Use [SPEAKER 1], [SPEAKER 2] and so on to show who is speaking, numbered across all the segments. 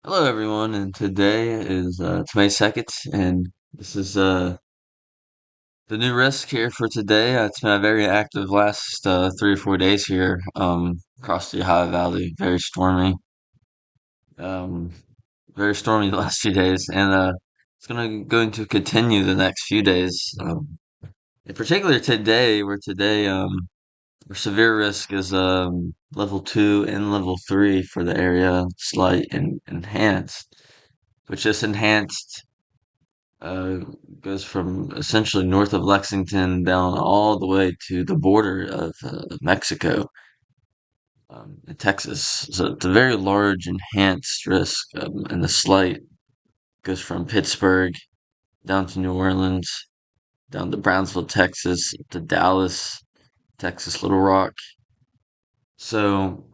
[SPEAKER 1] Hello everyone, and today is it's May 2nd, and this is the new risk here for today. It's been a very active last 3 or 4 days here across the Ohio Valley. Um, very stormy the last few days, and it's going to continue the next few days. In particular today, where severe risk is level 2 and level 3 for the area, slight and enhanced, which is enhanced uh, goes from essentially north of Lexington down all the way to the border of Mexico and Texas. So it's a very large enhanced risk, and the slight goes from Pittsburgh down to New Orleans, down to Brownsville, Texas, to Dallas, Texas, Little Rock. So,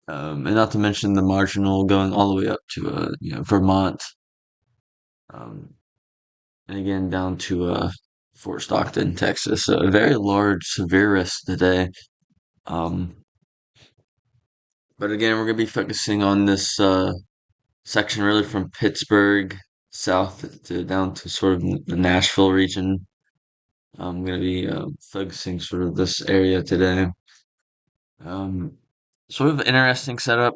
[SPEAKER 1] and not to mention the marginal going all the way up to Vermont, um, and again down to Fort Stockton, Texas. So a very large, severe risk today. Um, but again, we're going to be focusing on this section really from Pittsburgh south to down to sort of the Nashville region. I'm going to be focusing sort of this area today. Um, Sort of interesting setup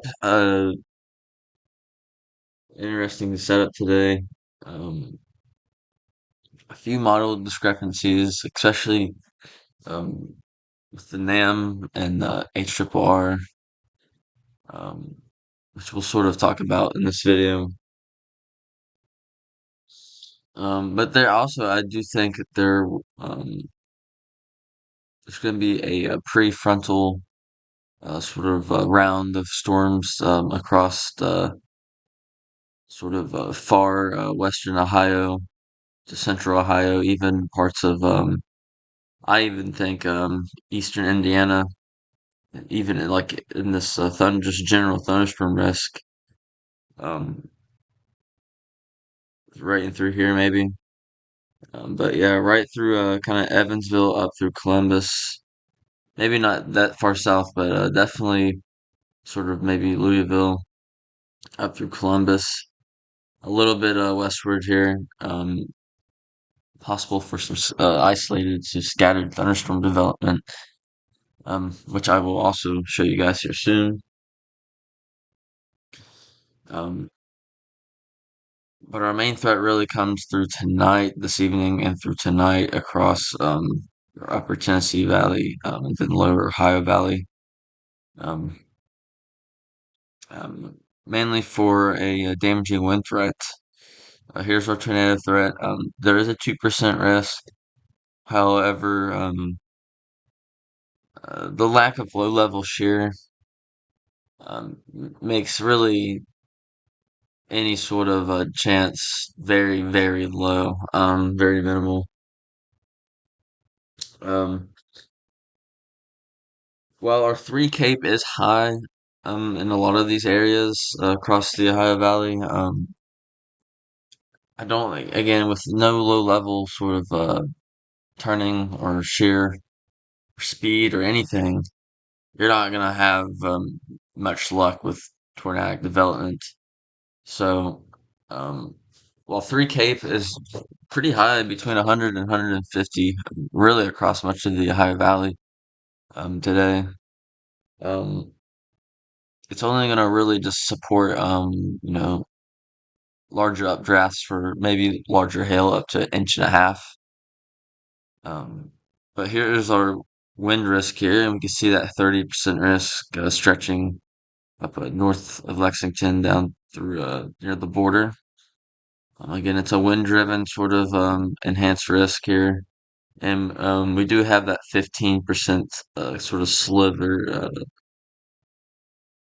[SPEAKER 1] today. Um, a few model discrepancies, especially um, with the NAM and the HRRR, um, which we'll sort of talk about in this video. But there also, I do think that there's going to be a prefrontal sort of round of storms across the sort of far western Ohio to central Ohio, even parts of, I even think eastern Indiana, even like in this just general thunderstorm risk, um, right in through here maybe. But yeah, right through kind of Evansville up through Columbus. Maybe not that far south, but definitely sort of maybe Louisville up through Columbus. A little bit westward here. Possible for some isolated to scattered thunderstorm development, which I will also show you guys here soon. Um, but our main threat really comes through tonight, this evening, and through tonight across upper Tennessee Valley and then lower Ohio Valley. Um, Mainly for a damaging wind threat. Here's our tornado threat. There is a 2% risk. However, the lack of low level shear makes really any sort of chance very, very low, very minimal. Um, while our 3 Cape is high in a lot of these areas across the Ohio Valley, I don't, again, with no low level sort of turning or shear or speed or anything, you're not gonna have much luck with tornadic development. So, um, while 3 Cape is pretty high, between 100 and 150, really across much of the Ohio Valley today, um, it's only gonna really just support larger updrafts for maybe larger hail up to an inch and a half. Um, but here's our wind risk here, and we can see that 30% risk stretching up north of Lexington down through near the border. Again, it's a wind-driven sort of enhanced risk here, and we do have that 15% sort of sliver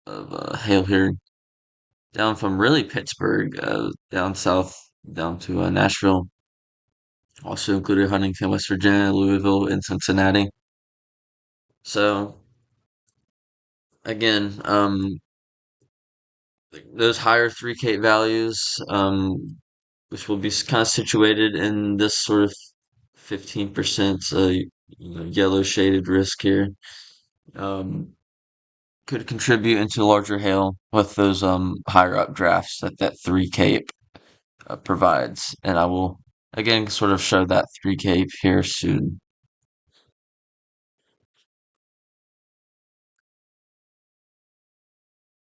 [SPEAKER 1] of hail here down from really Pittsburgh down south down to Nashville. Also included Huntington, West Virginia, Louisville, and Cincinnati. So again, those higher 3 Cape values, which will be kind of situated in this sort of 15% yellow shaded risk here. Um, could contribute into larger hail with those higher up drafts that that 3 cape provides. And I will again sort of show that 3 cape here soon.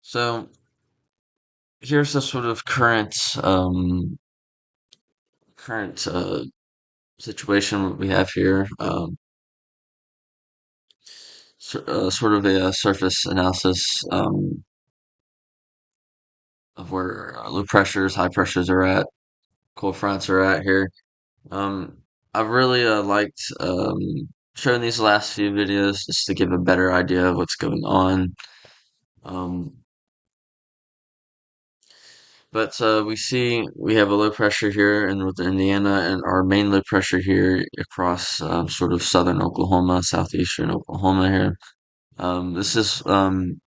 [SPEAKER 1] So here's the sort of current situation we have here. Sort of a surface analysis of where low pressures, high pressures are at, cold fronts are at here. Um, I've really liked showing these last few videos just to give a better idea of what's going on. Um, but we see we have a low pressure here in northern Indiana, and our main low pressure here across sort of southern Oklahoma, southeastern Oklahoma here. Um, this is um,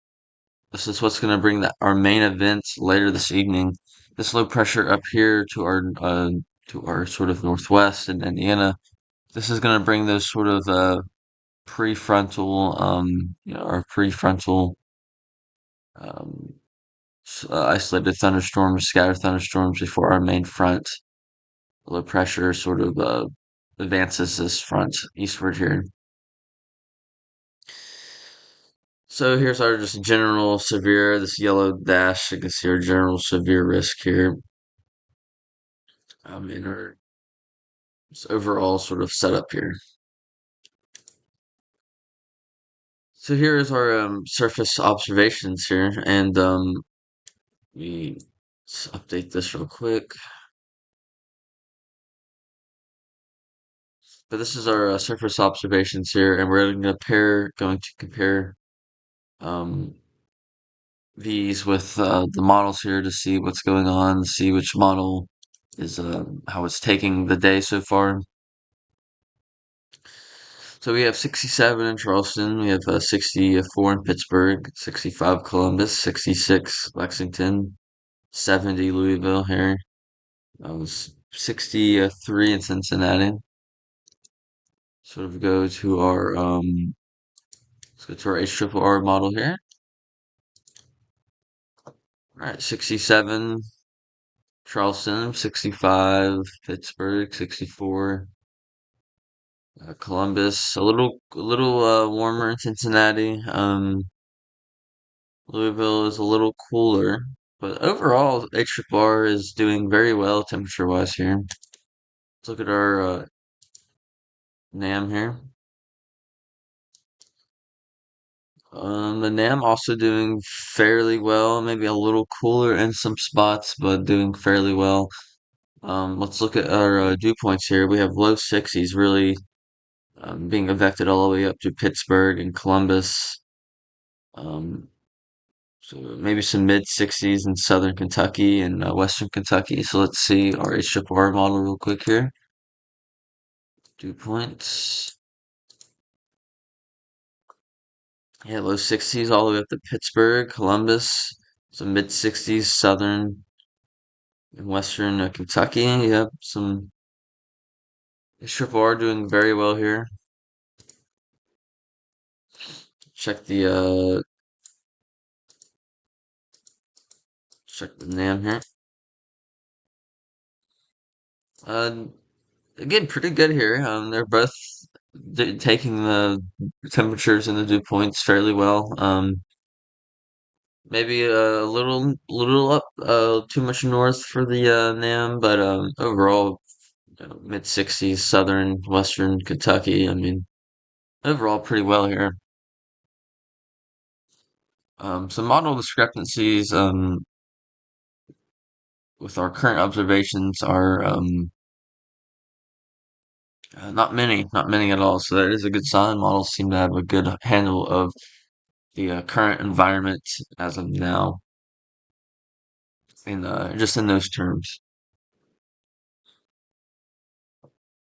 [SPEAKER 1] this is what's going to bring our main event later this evening. This low pressure up here to our sort of northwest in Indiana. This is going to bring those sort of prefrontal, our prefrontal um, isolated thunderstorms, scattered thunderstorms before our main front. Low pressure sort of advances this front eastward here. So here's our just general severe, this yellow dash, you can see our general severe risk here. In our overall sort of setup here. So here is our surface observations here, and let's update this real quick. But this is our surface observations here, and we're going to compare um, these with the models here to see what's going on, see which model is how it's taking the day so far. So we have 67 in Charleston, we have 64 in Pittsburgh, 65 Columbus, 66 Lexington, 70 Louisville here, 63 in Cincinnati. Sort of go to our let's go to our H triple R model here. All right, 67 Charleston, 65 Pittsburgh, 64 Columbus, a little warmer in Cincinnati. Louisville is a little cooler, but overall H R is doing very well temperature wise here. Let's look at our NAM here. The NAM also doing fairly well, maybe a little cooler in some spots, but doing fairly well. Let's look at our dew points here. We have low 60s really being affected all the way up to Pittsburgh and Columbus. Um, so maybe some mid 60s in southern Kentucky and western Kentucky. So let's see our HRR model real quick here. Dew points. Yeah, low 60s all the way up to Pittsburgh, Columbus. Some mid 60s southern and western Kentucky. Yep, some HRR doing very well here. Check the NAM here. Uh, Again, pretty good here. They're both taking the temperatures and the dew points fairly well. Maybe a little up, too much north for the NAM, but overall, mid 60s, southern, western Kentucky. I mean, overall, pretty well here. Some model discrepancies with our current observations are not many at all. So that is a good sign. Models seem to have a good handle of the current environment as of now, in just in those terms.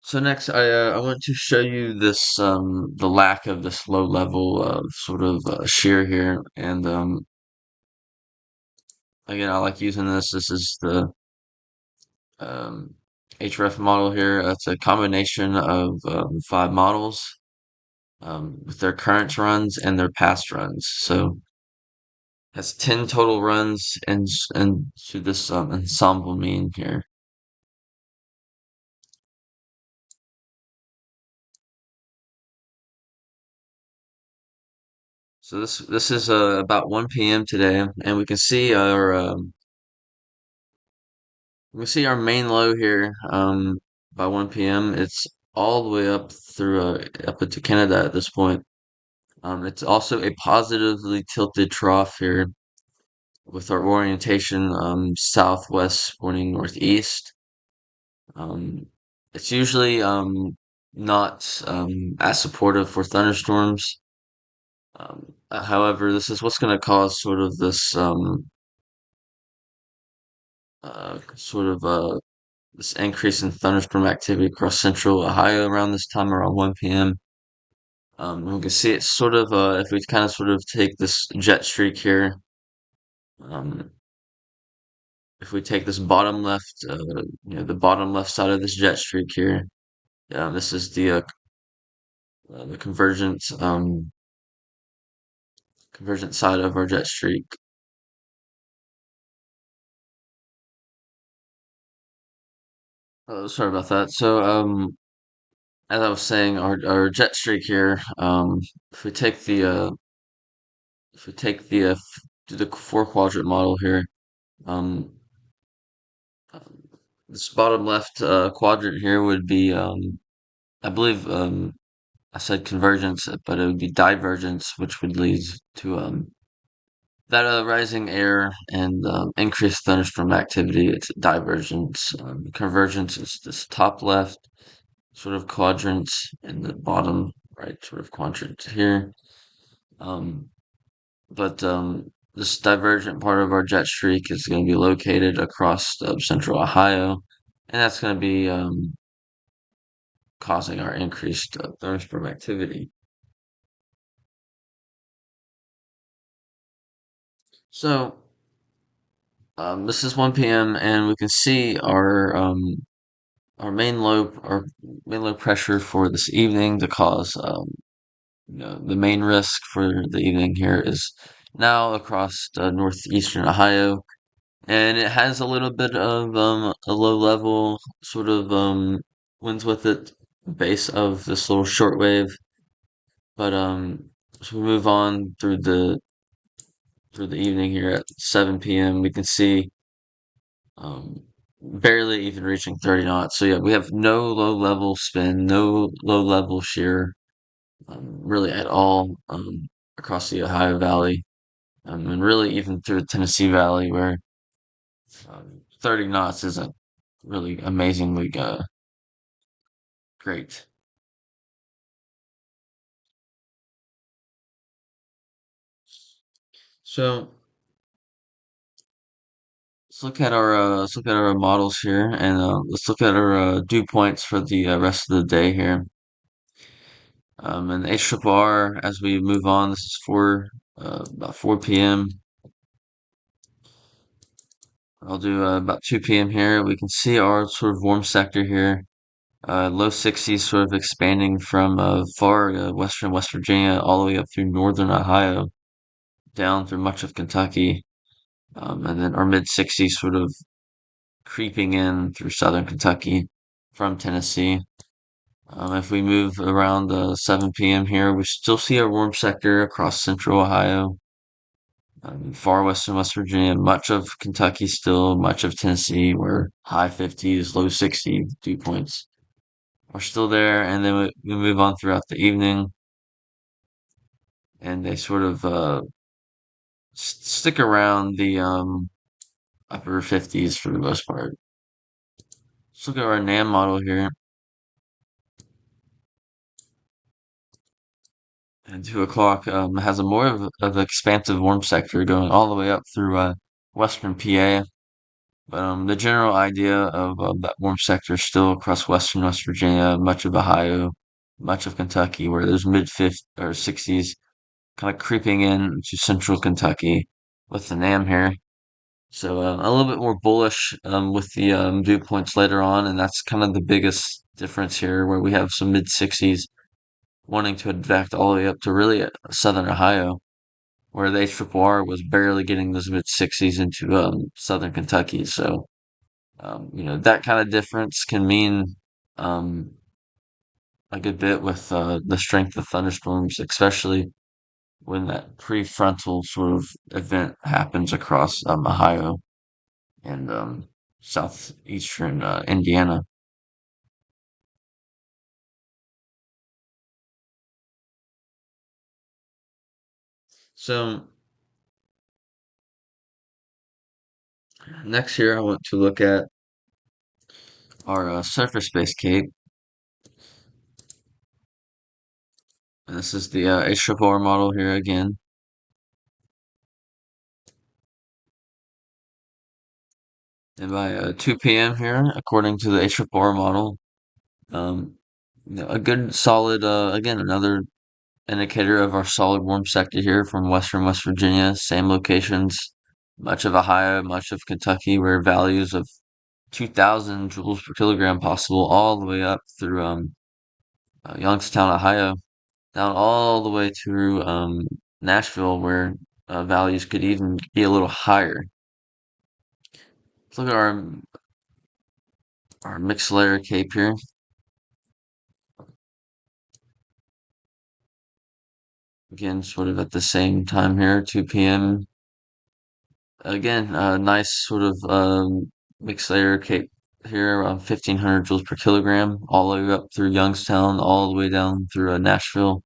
[SPEAKER 1] So next, I want to show you this the lack of this low level of sort of shear here, and again, I like using this. This is the um, HRF model here. It's a combination of 5 models with their current runs and their past runs. So has 10 total runs and to this ensemble mean here. So this is about 1 p.m. today, and we can see our main low here by 1 p.m. It's all the way up through up into Canada at this point. It's also a positively tilted trough here with our orientation southwest pointing northeast. Um, it's usually not as supportive for thunderstorms. However, this is what's going to cause sort of this sort of this increase in thunderstorm activity across central Ohio around this time around 1 p.m. We can see it's sort of if we kind of sort of take this jet streak here, um, if we take this bottom left, the bottom left side of this jet streak here, this is the convergent side of our jet streak. Sorry about that. So, as I was saying, our jet streak here, if we take the if we take the four quadrant model here, um, um, this bottom left quadrant here would be, I believe, I said convergence, but it would be divergence, which would lead to that rising air and increased thunderstorm activity. It's divergence. Convergence is this top left sort of quadrant and the bottom right sort of quadrant here. Um, but this divergent part of our jet streak is going to be located across central Ohio, and that's going to be causing our increased thunderstorm activity. So this is 1 p.m. and we can see our main low pressure for this evening to cause the main risk for the evening here is now across northeastern Ohio, and it has a little bit of a low level sort of winds with it, base of this little shortwave. But as we move on through the evening here at 7 p.m., we can see um, barely even reaching 30 knots. So yeah, we have no low level spin, no low level shear, really at all across the Ohio Valley, and really even through the Tennessee Valley, where 30 knots isn't really amazingly great. So let's look at our models here, and let's look at our dew points for the rest of the day here. And H triple R as we move on. This is about 4 p.m. I'll do about 2 p.m. here. We can see our sort of warm sector here. Low 60s sort of expanding from far western West Virginia all the way up through northern Ohio, down through much of Kentucky. And then our mid 60s sort of creeping in through southern Kentucky from Tennessee. If we move around 7 p.m. here, we still see our warm sector across central Ohio, far western West Virginia, much of Kentucky still, much of Tennessee, where high 50s, low 60 dew points are still there. And then we move on throughout the evening, and they sort of stick around the upper 50s for the most part. Let's look at our NAM model here. And 2 o'clock has a more of an expansive warm sector going all the way up through western PA. But the general idea of that warm sector is still across western West Virginia, much of Ohio, much of Kentucky, where there's mid 50s or 60s, kind of creeping in to central Kentucky with the NAM here. So a little bit more bullish with the dew points later on, and that's kind of the biggest difference here, where we have some mid 60s wanting to advect all the way up to really southern Ohio. where the HRRR was barely getting those mid 60s into southern Kentucky. So that kind of difference can mean um, a good bit with the strength of thunderstorms, especially when that prefrontal sort of event happens across Ohio and southeastern Indiana. So next here, I want to look at our surface-based cape, and this is the HRR model here again. And by 2 p.m. here, according to the HRR model, um, a good solid, again, another indicator of our solid warm sector here from western West Virginia, same locations, much of Ohio, much of Kentucky, where values of 2,000 joules per kilogram possible all the way up through Youngstown, Ohio, down all the way through Nashville, where values could even be a little higher. Let's look at our mixed layer cape here. Again, sort of at the same time here, 2 p.m. Again, nice sort of mixed layer cape here, around 1,500 joules per kilogram, all the way up through Youngstown, all the way down through Nashville.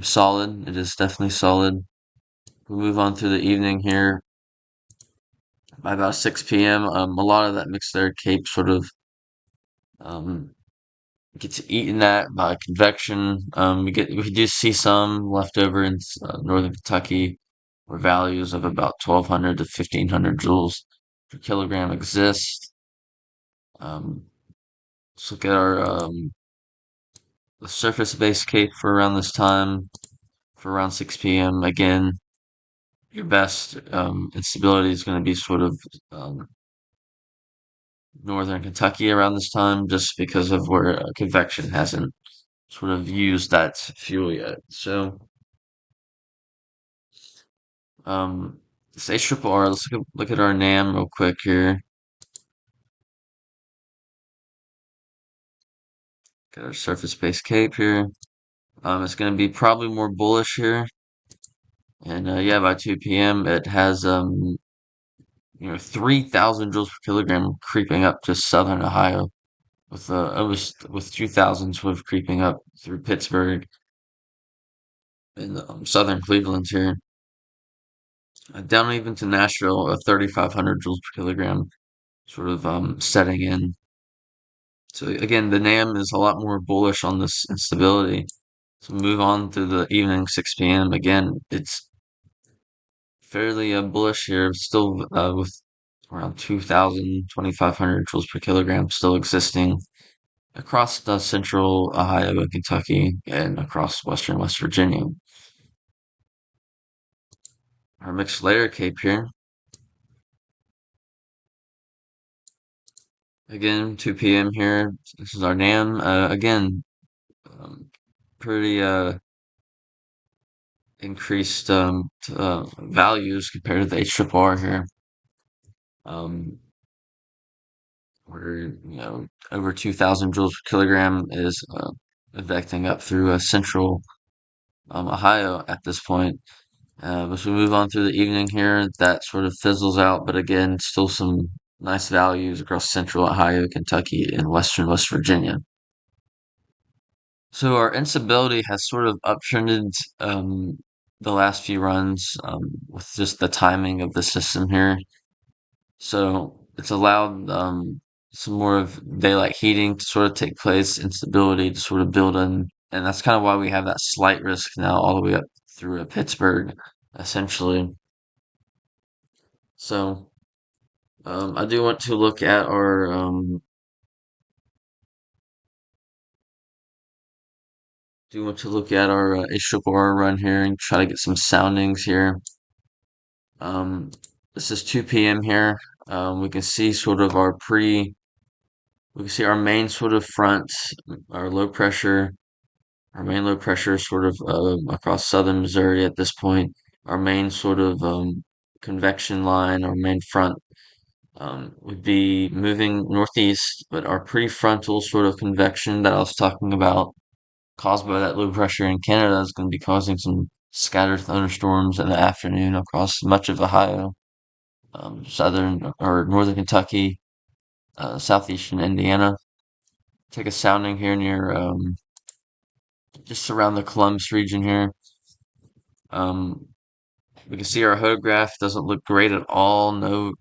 [SPEAKER 1] Solid. It is definitely solid. We move on through the evening here. By about 6 p.m., a lot of that mixed layer cape sort of um, gets eaten at by convection. We do see some left over in northern Kentucky, where values of about 1,200 to 1,500 joules per kilogram exist. Um, let's look at our the surface-based cape for around this time, for around 6 p.m. Again, your best instability is going to be sort of um, northern Kentucky around this time, just because of where convection hasn't sort of used that fuel yet. So, this HRRR, look at our NAM real quick here. Got our surface-based cape here. It's going to be probably more bullish here. And yeah, by 2 p.m. it has 3,000 joules per kilogram creeping up to southern Ohio, with almost with 2,000 sort of creeping up through Pittsburgh and southern Cleveland here, down even to Nashville, 3,500 joules per kilogram, sort of setting in. So again, the NAM is a lot more bullish on this instability. So move on to the evening, 6 p.m. Again, it's fairly bullish here, still with around 2,000, 2,500 joules per kilogram still existing across the central Ohio and Kentucky and across western West Virginia. Our mixed layer cape here. Again, 2 p.m. here. This is our NAM. Again, um, pretty increased values compared to the HRRR here. Um, where over 2,000 joules per kilogram is affecting up through central Ohio at this point. As we move on through the evening here, that sort of fizzles out, but again, still some nice values across central Ohio, Kentucky, and western West Virginia. So our instability has sort of uptrended the last few runs with just the timing of the system here. So it's allowed some more of daylight heating to sort of take place, instability to sort of build in, and that's kind of why we have that slight risk now all the way up through Pittsburgh, essentially. So I do want to look at our HRR run here and try to get some soundings here. Um, this is 2 p.m. here. We can see sort of we can see our main sort of front, our low pressure, our main low pressure sort of across southern Missouri at this point. our main sort of convection line, our main front would be moving northeast, but our prefrontal sort of convection that I was talking about, caused by that low pressure in Canada, is going to be causing some scattered thunderstorms in the afternoon across much of Ohio, southern or northern Kentucky, southeastern Indiana. Take a sounding here near just around the Columbus region here. Um, we can see our photograph doesn't look great at all. No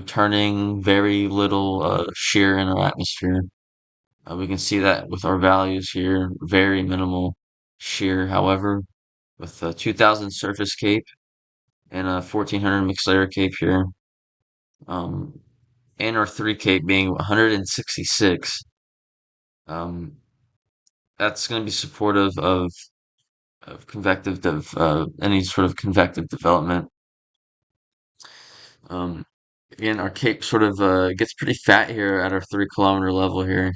[SPEAKER 1] turning, very little shear in our atmosphere. We can see that with our values here, very minimal shear. However, with a 2000 surface cape and a 1400 mixed layer cape here, um, and our 3 cape being 166, um, that's going to be supportive of any sort of convective development. Um, Again, our cape sort of gets pretty fat here at our 3 kilometer level here.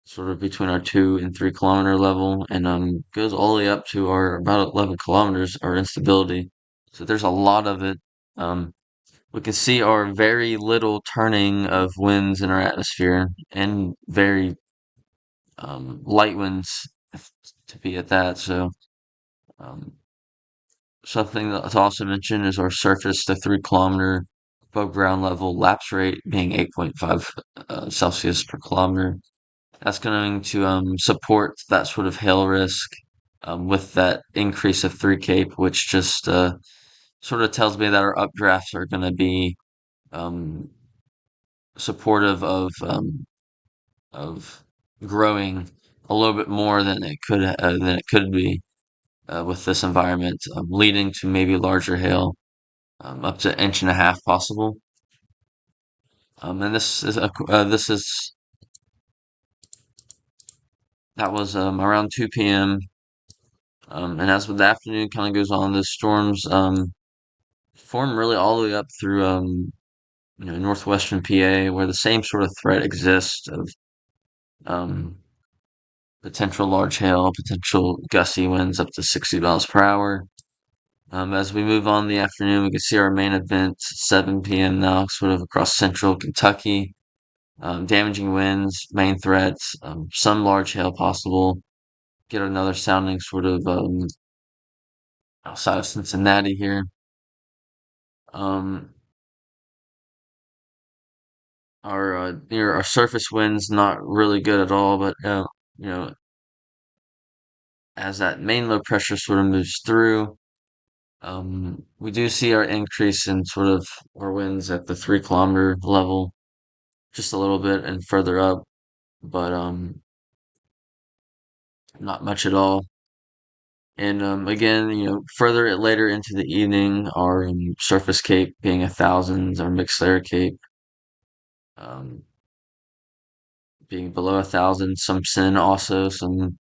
[SPEAKER 1] Sort of between our 2 and 3 kilometer level, and goes all the way up to our about 11 kilometers, our instability. So there's a lot of it. Um, we can see our very little turning of winds in our atmosphere, and very light winds to be at that. So um, something that's also mentioned is our surface to 3 kilometer above ground level lapse rate being 8.5 Celsius per kilometer. That's going to support that sort of hail risk with that increase of 3 cape, which just sort of tells me that our updrafts are going to be um, supportive of growing a little bit more than it could be with this environment, leading to maybe larger hail, up to 1.5 inches possible. And this is that was around 2 p.m. And as the afternoon kind of goes on, the storms form really all the way up through northwestern PA, where the same sort of threat exists of um, potential large hail, potential gusty winds up to 60 miles per hour. As we move on in the afternoon, we can see our main event, 7 p.m. now, sort of across central Kentucky. Damaging winds, main threats, some large hail possible. Get another sounding sort of outside of Cincinnati here. Um, our surface wind's not really good at all, but you know, as that main low pressure sort of moves through, we do see our increase in sort of our winds at the 3 kilometer level, just a little bit and further up, but not much at all. And again, further later into the evening, our surface cape being 1,000, our mixed layer cape um, being below 1,000, some sin also, some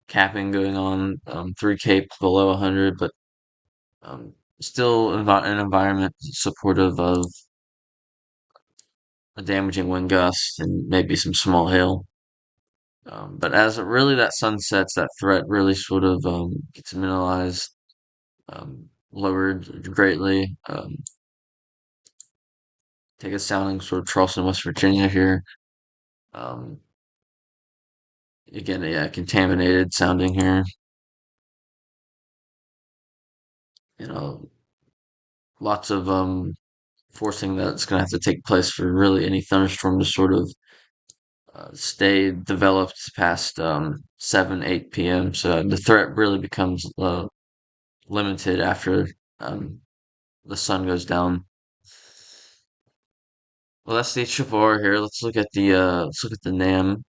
[SPEAKER 1] capping going on, 3 cape below 100, but um, still an environment supportive of a damaging wind gust and maybe some small hail. But as really that sun sets, that threat really sort of gets minimalized, lowered greatly. Take a sounding sort of Charleston, West Virginia here. Um, Again, yeah, contaminated sounding here. You know, lots of forcing that's going to have to take place for really any thunderstorm to sort of stay developed past 7, 8 p.m. So the threat really becomes limited after um, the sun goes down. Well, that's the HFR here. Let's look at the NAM.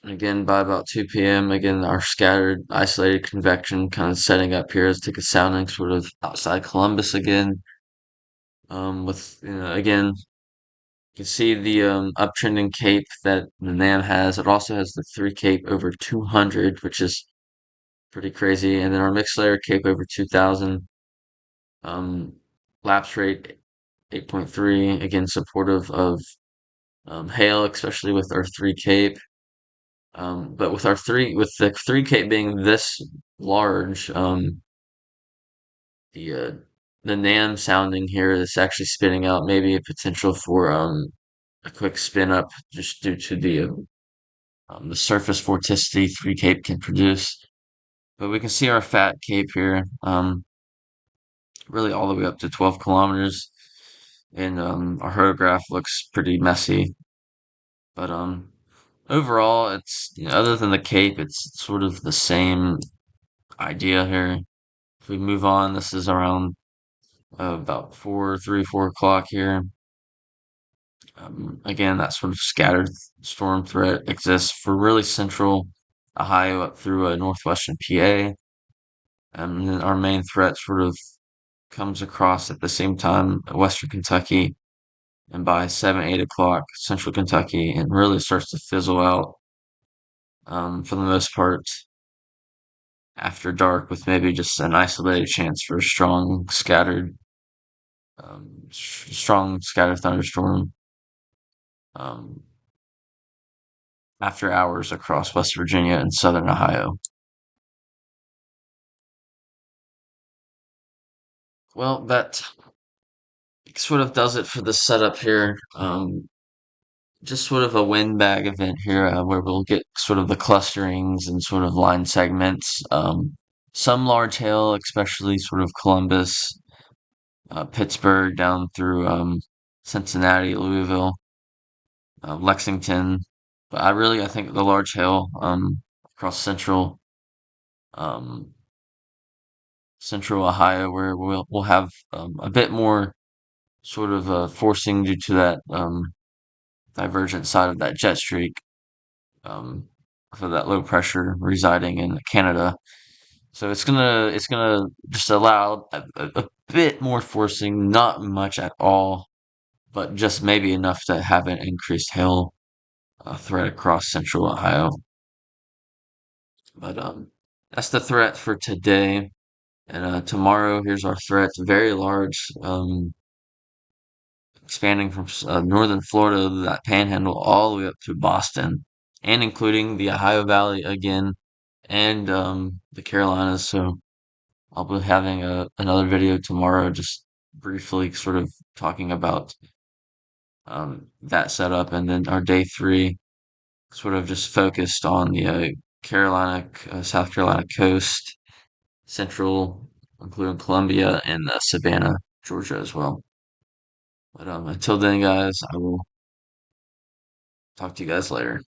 [SPEAKER 1] Again, by about 2 p.m., again, our scattered, isolated convection kind of setting up here. Let's take a sounding sort of outside Columbus again. With, again, you can see the uptrending cape that the NAM has. It also has the 3 cape over 200, which is pretty crazy. And then our mixed layer cape over 2,000. Um, Lapse rate 8.3, again, supportive of hail, especially with our 3 Cape. But with the 3 Cape being this large, the uh, the NAM sounding here is actually spitting out maybe a potential for a quick spin up just due to the surface vorticity 3 Cape can produce. But we can see our fat Cape here, really all the way up to 12 kilometers, and our hodograph looks pretty messy. But overall, it's other than the Cape, it's sort of the same idea here. If we move on, this is around about 4 o'clock here. Again, that sort of scattered storm threat exists for really central Ohio up through northwestern PA. And then our main threat sort of comes across at the same time, western Kentucky, and by 7, 8 o'clock, central Kentucky, and really starts to fizzle out for the most part after dark, with maybe just an isolated chance for a strong scattered thunderstorm um, after hours across West Virginia and southern Ohio. Well, that sort of does it for the setup here. Just sort of a windbag event here where we'll get sort of the clusterings and sort of line segments. Some large hail, especially sort of Columbus, Pittsburgh down through Cincinnati, Louisville, Lexington. But I think the large hail across um, central Ohio, where we'll have a bit more sort of forcing due to that divergent side of that jet streak um, for that low pressure residing in Canada. So it's gonna just allow a bit more forcing, not much at all, but just maybe enough to have an increased hail threat across central Ohio. But that's the threat for today. And tomorrow, here's our threat. Very large, expanding from northern Florida, that panhandle, all the way up to Boston, and including the Ohio Valley again, and the Carolinas. So I'll be having another video tomorrow, just briefly sort of talking about that setup, and then our day 3 sort of just focused on the South Carolina coast, central, including Columbia and Savannah, Georgia as well. But until then, guys, I will talk to you guys later.